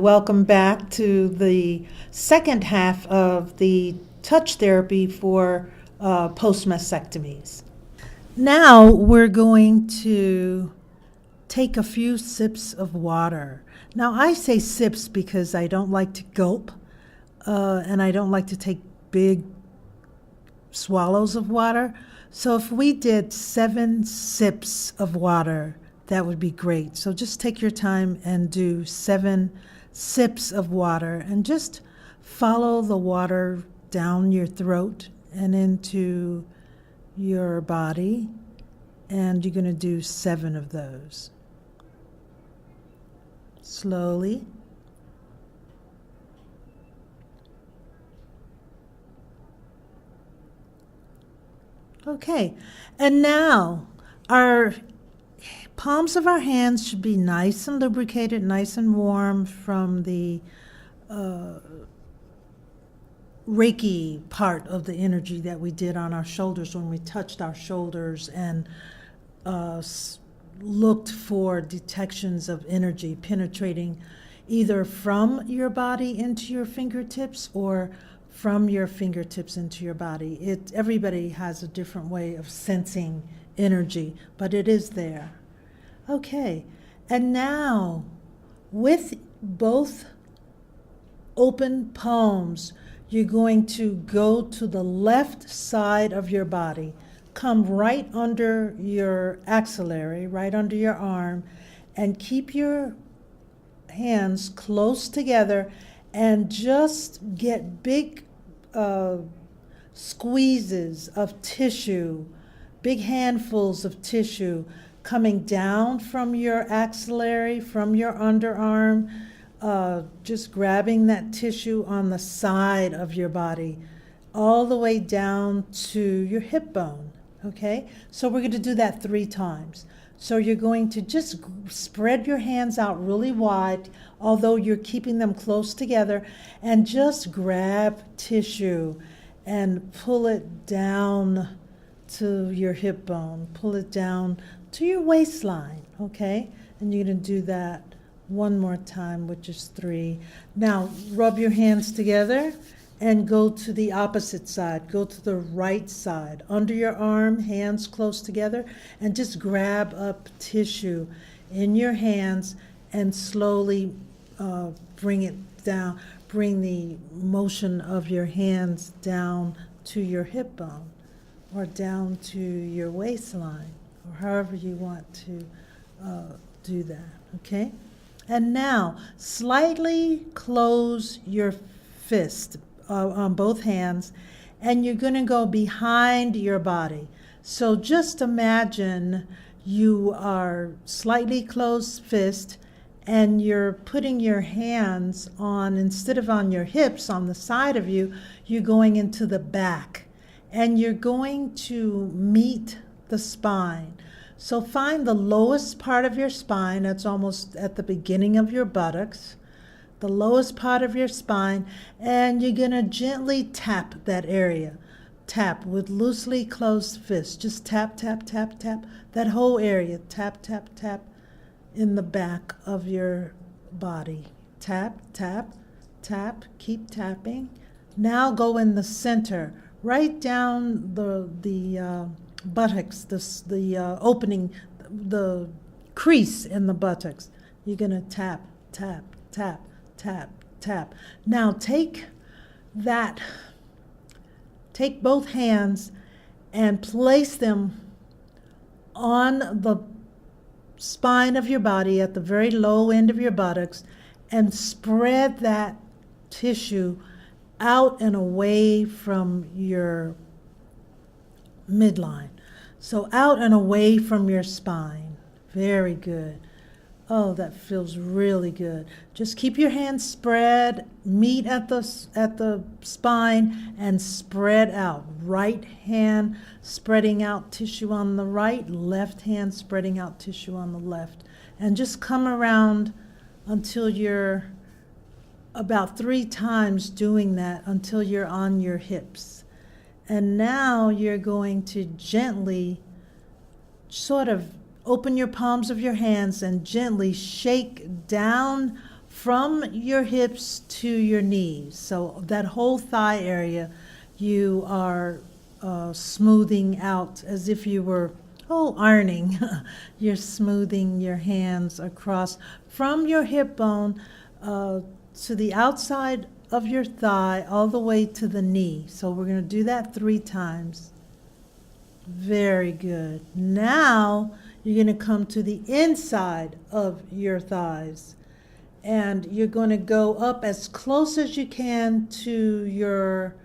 welcome back to the second half of the touch therapy for post-mastectomies. Now we're going to take a few sips of water. Now I say sips because I don't like to gulp and I don't like to take big swallows of water. So if we did 7 sips of water, that would be great. So just take your time and do 7 sips of water and just follow the water down your throat and into your body. And you're going to do 7 of those. Slowly. Okay, and now our palms of our hands should be nice and lubricated, nice and warm from the Reiki part of the energy that we did on our shoulders when we touched our shoulders and looked for detections of energy penetrating either from your body into your fingertips or from your fingertips into your body. Everybody has a different way of sensing energy, but it is there. Okay, and now with both open palms, you're going to go to the left side of your body, come right under your axillary, right under your arm, and keep your hands close together and just get big squeezes of tissue, big handfuls of tissue coming down from your axillary, from your underarm, just grabbing that tissue on the side of your body, all the way down to your hip bone, okay? So we're going to do that 3 times. So you're going to just spread your hands out really wide, although you're keeping them close together, and just grab tissue and pull it down to your hip bone, pull it down to your waistline, okay? And you're going to do that one more time, which is 3. Now, rub your hands together and go to the opposite side. Go to the right side. Under your arm, hands close together, and just grab up tissue in your hands and slowly bring it down. Bring the motion of your hands down to your hip bone or down to your waistline, or however you want to do that, okay? And now, slightly close your fist on both hands, and you're going to go behind your body. So just imagine you are slightly closed fist, and you're putting your hands on, instead of on your hips, on the side of you, you're going into the back, and you're going to meet the spine. So find the lowest part of your spine, that's almost at the beginning of your buttocks, the lowest part of your spine, and you're going to gently tap that area. Tap with loosely closed fists. Just tap, tap, tap, tap, that whole area. Tap, tap, tap in the back of your body. Tap, tap, tap, keep tapping. Now go in the center, right down the buttocks, the opening, the crease in the buttocks. You're going to tap, tap, tap, tap, tap. Now take both hands and place them on the spine of your body at the very low end of your buttocks and spread that tissue out and away from your midline. So out and away from your spine. Very good. Oh, that feels really good. Just keep your hands spread, meet at the spine, and spread out. Right hand spreading out tissue on the right, left hand spreading out tissue on the left. And just come around until you're about 3 times doing that until you're on your hips. And now you're going to gently sort of open your palms of your hands and gently shake down from your hips to your knees. So that whole thigh area, you are smoothing out as if you were, ironing. You're smoothing your hands across from your hip bone to the outside of your thigh all the way to the knee. So we're going to do that 3 times. Very good. Now you're going to come to the inside of your thighs, and you're going to go up as close as you can to your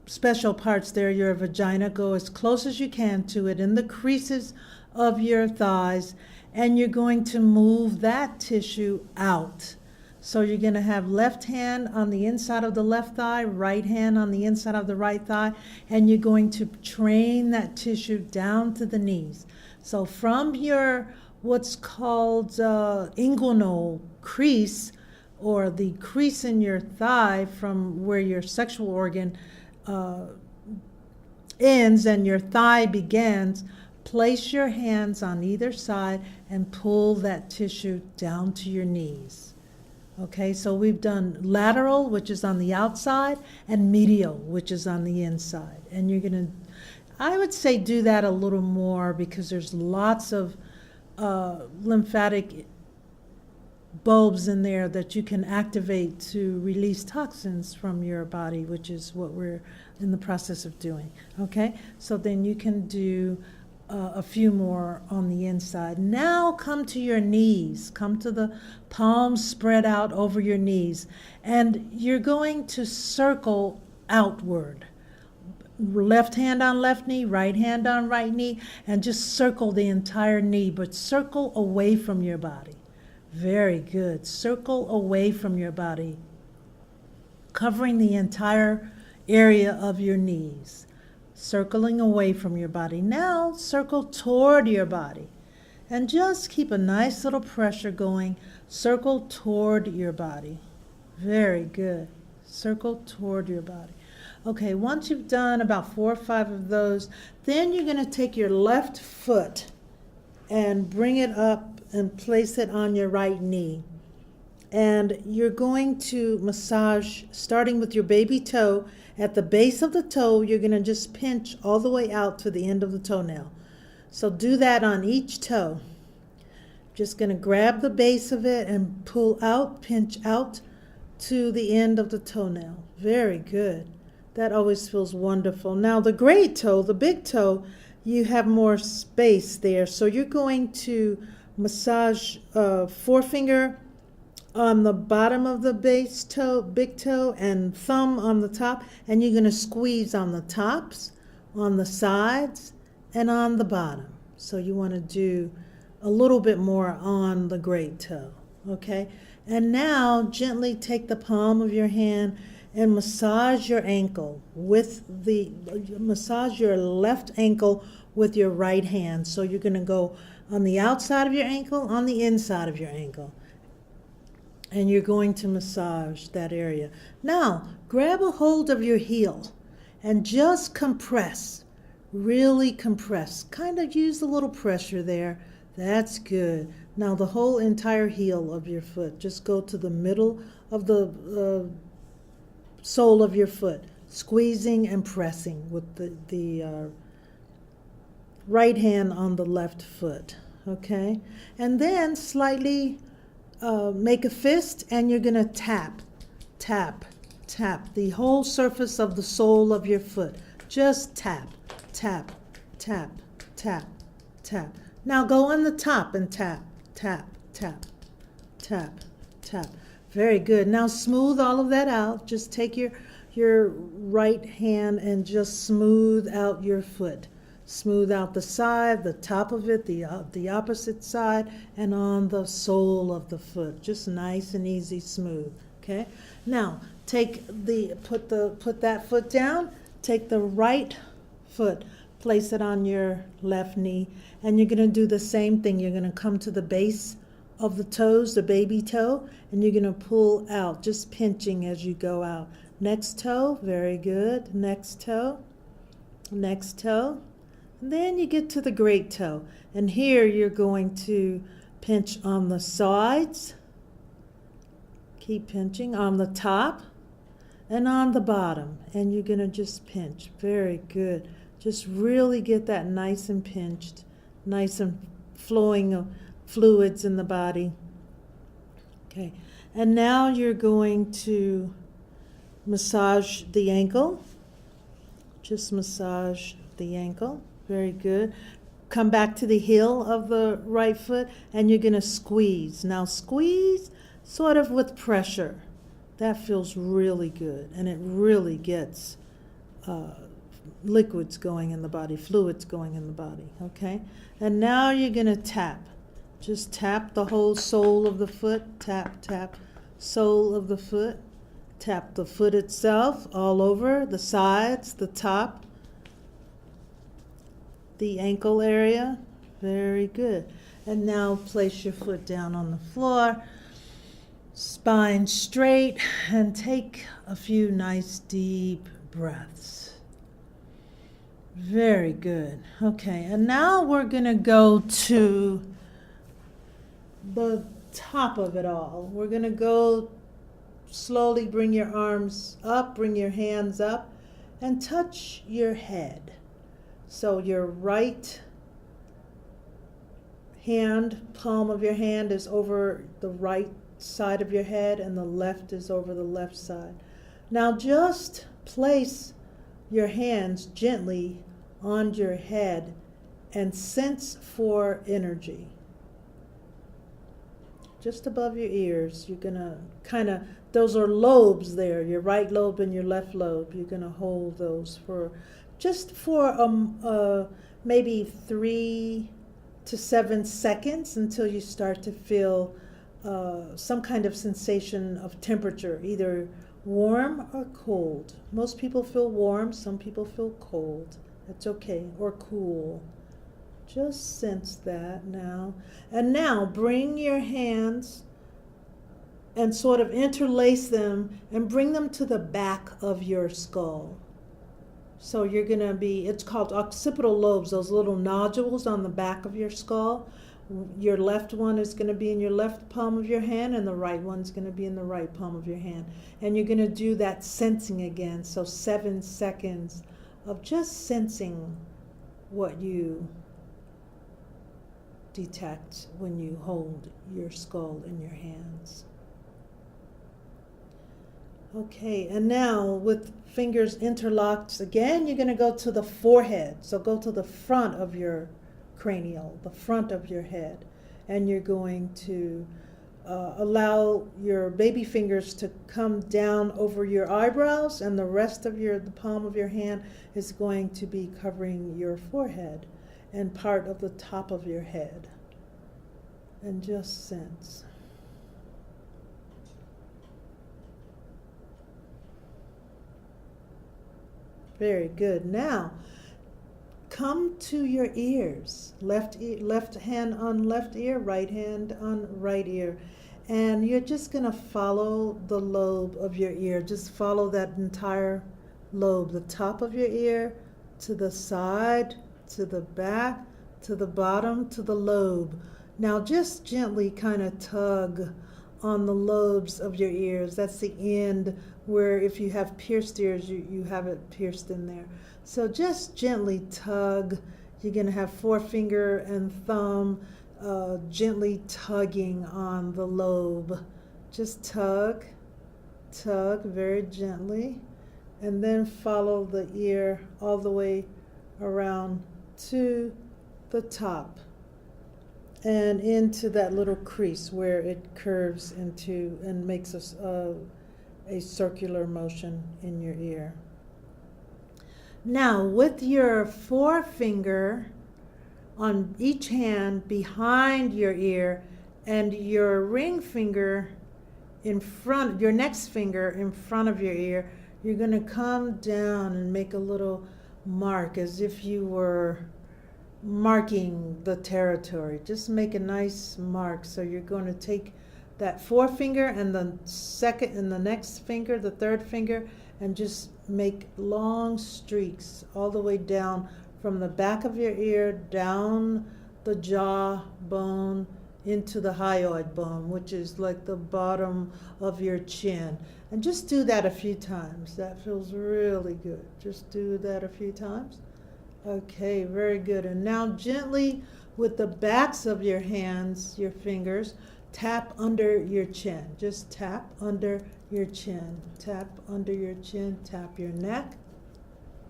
special parts there, your vagina. Go as close as you can to it in the creases of your thighs, and you're going to move that tissue out. So you're going to have left hand on the inside of the left thigh, right hand on the inside of the right thigh, and you're going to train that tissue down to the knees. So from your what's called inguinal crease, or the crease in your thigh from where your sexual organ ends and your thigh begins, place your hands on either side and pull that tissue down to your knees. Okay, so we've done lateral, which is on the outside, and medial, which is on the inside. And you're going to, I would say, do that a little more, because there's lots of lymphatic bulbs in there that you can activate to release toxins from your body, which is what we're in the process of doing. Okay, so then you can do a few more on the inside. Now come to your knees. Come to the palms spread out over your knees, and you're going to circle outward. Left hand on left knee, right hand on right knee, and just circle the entire knee, but circle away from your body. Very good. Circle away from your body, covering the entire area of your knees. Circling away from your body. Now circle toward your body, and just keep a nice little pressure going. Circle toward your body. Very good. Circle toward your body. Okay, once you've done about 4 or 5 of those, then you're going to take your left foot and bring it up and place it on your right knee. And you're going to massage, starting with your baby toe. At the base of the toe, you're going to just pinch all the way out to the end of the toenail. So do that on each toe. Just going to grab the base of it and pull out, pinch out to the end of the toenail. Very good. That always feels wonderful. Now the great toe, the big toe, you have more space there. So you're going to massage forefinger on the bottom of the base toe, big toe, and thumb on the top, and you're going to squeeze on the tops, on the sides, and on the bottom. So you want to do a little bit more on the great toe, okay? And now gently take the palm of your hand and massage your ankle massage your left ankle with your right hand. So you're going to go on the outside of your ankle, on the inside of your ankle. And you're going to massage that area. Now, grab a hold of your heel and just compress. Really compress. Kind of use a little pressure there. That's good. Now, the whole entire heel of your foot. Just go to the middle of the sole of your foot, squeezing and pressing with the right hand on the left foot. Okay? And then slightly make a fist, and you're going to tap, tap, tap the whole surface of the sole of your foot. Just tap, tap, tap, tap, tap. Now go on the top and tap, tap, tap, tap, tap. Very good. Now smooth all of that out. Just take your right hand and just smooth out your foot. Smooth out the side, the top of it, the opposite side, and on the sole of the foot. Just nice and easy, smooth. Okay. Now put that foot down. Take the right foot, place it on your left knee, and you're going to do the same thing. You're going to come to the base of the toes, the baby toe, and you're going to pull out, just pinching as you go out. Next toe, very good. Next toe, next toe. Then you get to the great toe, and here you're going to Pinch on the sides. Keep pinching on the top and on the bottom. And you're going to just pinch. Very good. Just really get that nice and pinched, nice and flowing of fluids in the body. Okay. And now you're going to massage the ankle. Just massage the ankle. Very good. Come back to the heel of the right foot and you're going to squeeze. Now squeeze sort of with pressure. That feels really good and it really gets liquids going in the body, fluids going in the body, okay? And now you're going to tap. Just tap the whole sole of the foot. Tap, tap, sole of the foot. Tap the foot itself all over, the sides, the top, the ankle area. Very good. And now place your foot down on the floor, spine straight, and take a few nice deep breaths. Very good. Okay, and now we're going to go to the top of it all. We're going to go slowly, bring your arms up, bring your hands up, and touch your head. So your right hand, palm of your hand is over the right side of your head and the left is over the left side. Now just place your hands gently on your head and sense for energy. Just above your ears, you're going to kind of, those are lobes there, your right lobe and your left lobe. You're going to hold those for maybe 3 to 7 seconds until you start to feel some kind of sensation of temperature, either warm or cold. Most people feel warm, some people feel cold. That's okay, or cool. Just sense that now. And now bring your hands and sort of interlace them and bring them to the back of your skull. So you're going to be, it's called occipital lobes, those little nodules on the back of your skull. Your left one is going to be in your left palm of your hand and the right one's going to be in the right palm of your hand. And you're going to do that sensing again. So 7 seconds of just sensing what you detect when you hold your skull in your hands. Okay, and now with fingers interlocked again, you're going to go to the forehead. So go to the front of your cranial, the front of your head, and you're going to allow your baby fingers to come down over your eyebrows, and the rest of the palm of your hand is going to be covering your forehead and part of the top of your head. And just sense. Very good. Now, come to your ears. Left hand on left ear, right hand on right ear. And you're just going to follow the lobe of your ear. Just follow that entire lobe, the top of your ear, to the side, to the back, to the bottom, to the lobe. Now just gently kind of tug on the lobes of your ears. That's the end where if you have pierced ears, you have it pierced in there. So just gently tug. You're going to have forefinger and thumb gently tugging on the lobe. Just tug, tug very gently, and then follow the ear all the way around to the top and into that little crease where it curves into and makes a circular motion in your ear. Now, with your forefinger on each hand behind your ear and your ring finger in front, your next finger in front of your ear, you're going to come down and make a little mark as if you were marking the territory. Just make a nice mark. So you're going to take that forefinger and the second and the next finger, the third finger, and just make long streaks all the way down from the back of your ear, down the jaw bone, into the hyoid bone, which is like the bottom of your chin. And just do that a few times. That feels really good. Just do that a few times. Okay, very good. And now gently with the backs of your hands, your fingers, tap under your chin. Just tap under your chin. Tap under your chin. Tap your neck.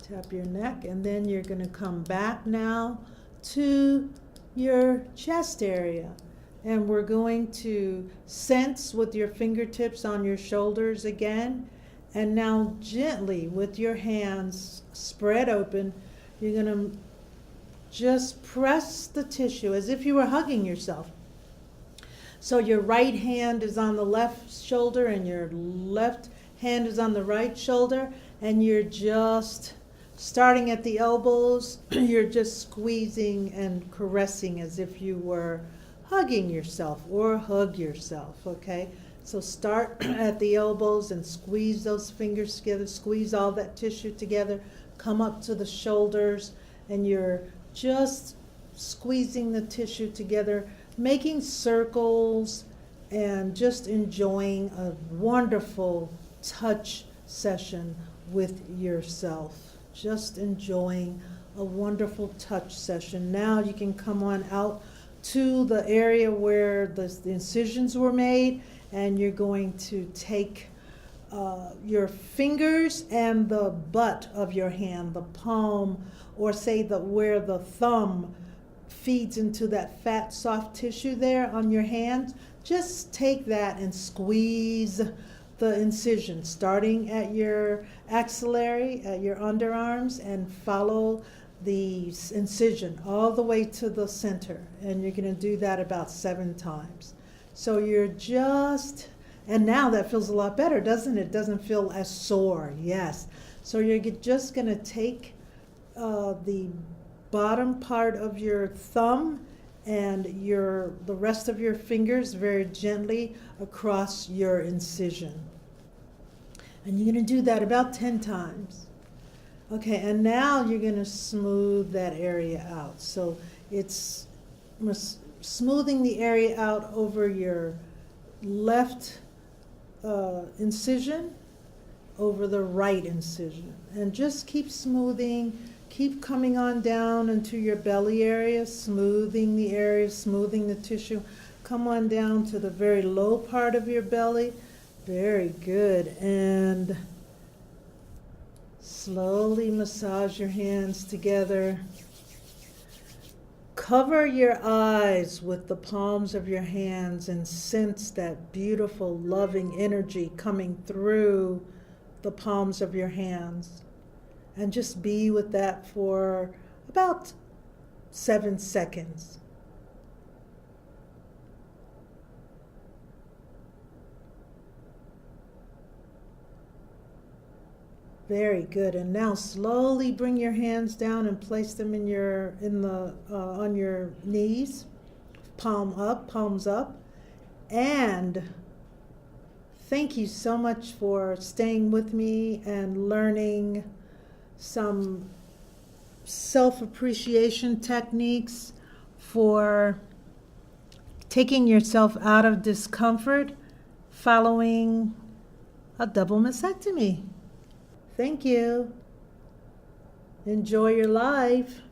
Tap your neck. And then you're going to come back now to your chest area. And we're going to sense with your fingertips on your shoulders again. And now gently with your hands spread open, you're going to just press the tissue as if you were hugging yourself. So your right hand is on the left shoulder and your left hand is on the right shoulder. And you're just starting at the elbows. You're just squeezing and caressing as if you were hugging yourself or hug yourself, okay? So start at the elbows and squeeze those fingers together, squeeze all that tissue together, come up to the shoulders, and you're just squeezing the tissue together, making circles, and just enjoying a wonderful touch session with yourself. Just enjoying a wonderful touch session. Now you can come on out to the area where the incisions were made, and you're going to take your fingers and the butt of your hand, the palm, or say where the thumb feeds into that fat, soft tissue there on your hand. Just take that and squeeze the incision, starting at your axillary, at your underarms, and follow the incision all the way to the center. And you're going to do that about 7 times. So you're just, and now that feels a lot better, doesn't it? It doesn't feel as sore. Yes. So you're just going to take the bottom part of your thumb and the rest of your fingers very gently across your incision. And you're going to do that about 10 times. Okay, and now you're going to smooth that area out. So it's smoothing the area out over your left incision, over the right incision. And just keep smoothing, keep coming on down into your belly area, smoothing the area, smoothing the tissue. Come on down to the very low part of your belly. Very good. And slowly massage your hands together. Cover your eyes with the palms of your hands and sense that beautiful, loving energy coming through the palms of your hands. And just be with that for about 7 seconds. Very good. And now slowly bring your hands down and place them on your knees, palms up. And thank you so much for staying with me and learning some self-appreciation techniques for taking yourself out of discomfort following a double mastectomy. Thank you. Enjoy your life.